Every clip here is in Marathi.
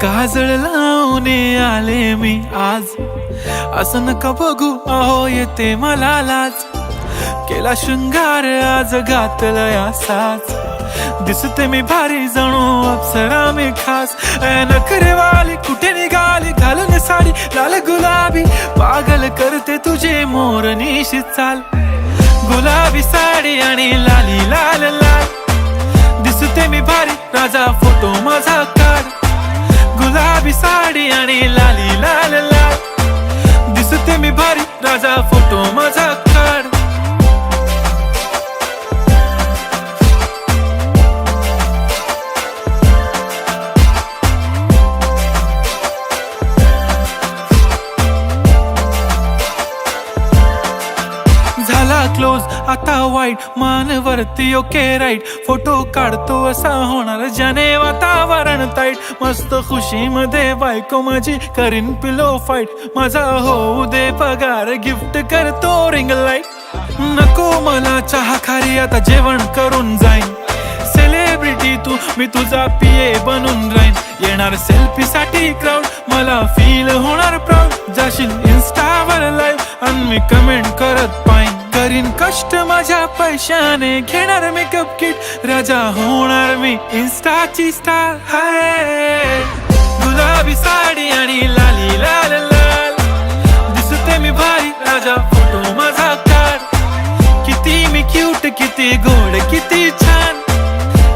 काजळ लावून आले मी आज, असं नका बघू अहो येते मला लाज. केला शृंगार आज घातला साज, दिसते मी भारी जणू अप्सरा मी खास. नखरेवाली कुठे निघाली घालून साडी लाल गुलाबी, पागल करते तुझे मोरनीशी चाल. गुलाबी साडी आणि लाली लाल लाल, दिसते मी भारी राजा फोटो माझा काढ. गुलाबी साडी आणि लाली लाल लाल, दिसते मी भारी राजा फोटो माझा काढ. झाला क्लोज आता वाईट, मान वरती ओके राईट. फोटो काढतो असा होणार ज्याने वातावरण ताईट. मस्त खुशी मध्ये बायको माझी करीन पिलो फाईट. माझा होऊ दे पगार गिफ्ट करतो रिंग लाईट. नको मला चहा खारी आता जेवण करून जाईन. सेलिब्रिटी तू मी तुझा पिये बनून राहीन. येणार सेल्फी साठी क्राऊड मला फील होणार प्राऊड. जाशील इन्स्टावर लाईव्ह आणि मी कमेंट करत पाईन. करीन कष्ट माझ्या पैशाने घेणार मेकअप किट. राजा होणार मी इन्स्टाची स्टार. हाय गुलाबी साडी आणि लाली लाल लाल, दिसते मी भारी राजा फोटो माझा काढ. किती मी क्यूट किती गोड किती छान,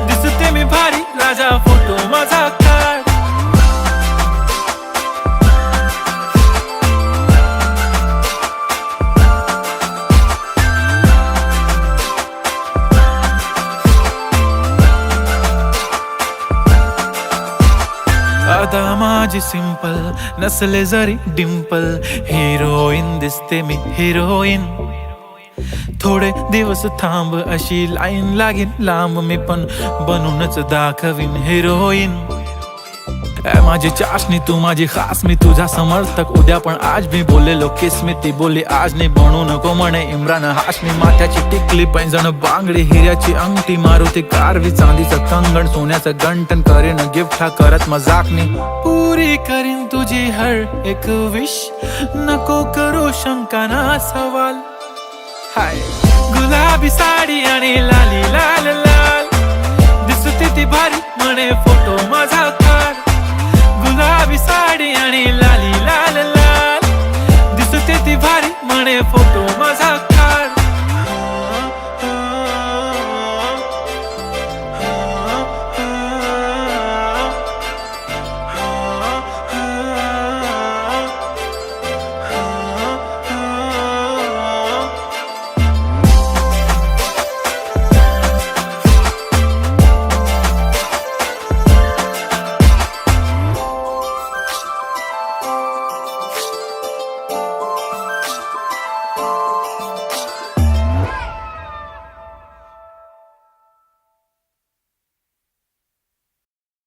दिसते मी भारी राजा फोटो माझा काढ. आता माझी सिंपल नसले जरी डिंपल, हिरोईन दिसते मी हिरोईन. थोडे दिवस थांब अशी लाईन लागेल लांब, मी पण बनूनच दाखवीन हिरोईन. माझी चाशनी तू माझी खास, मी तुझा समर्थक उद्या पण आज. मी बोललेलो किस मी ती बोली आज नाही. बनू नको म्हणे इम्रान हाशमी. माथ्याची टिकली पैंजण बांगडी हिऱ्याची अंगठी, मारुती कारवी चांदीचं कंगण सोन्याचं गंटन. करीन गिफ्ट हा करत मजाकनी. पुरी करीन तुझी हर एक विश, नको करू शंका ना सवाल. हाय गुलाबी साडी आणि लाली लाल लाल, दिसते ती भारी म्हणे फोटो माझा काढ. गुलाबी साडी आणि लाली लाल लाल, दिसते ती भारी म्हणे फोटो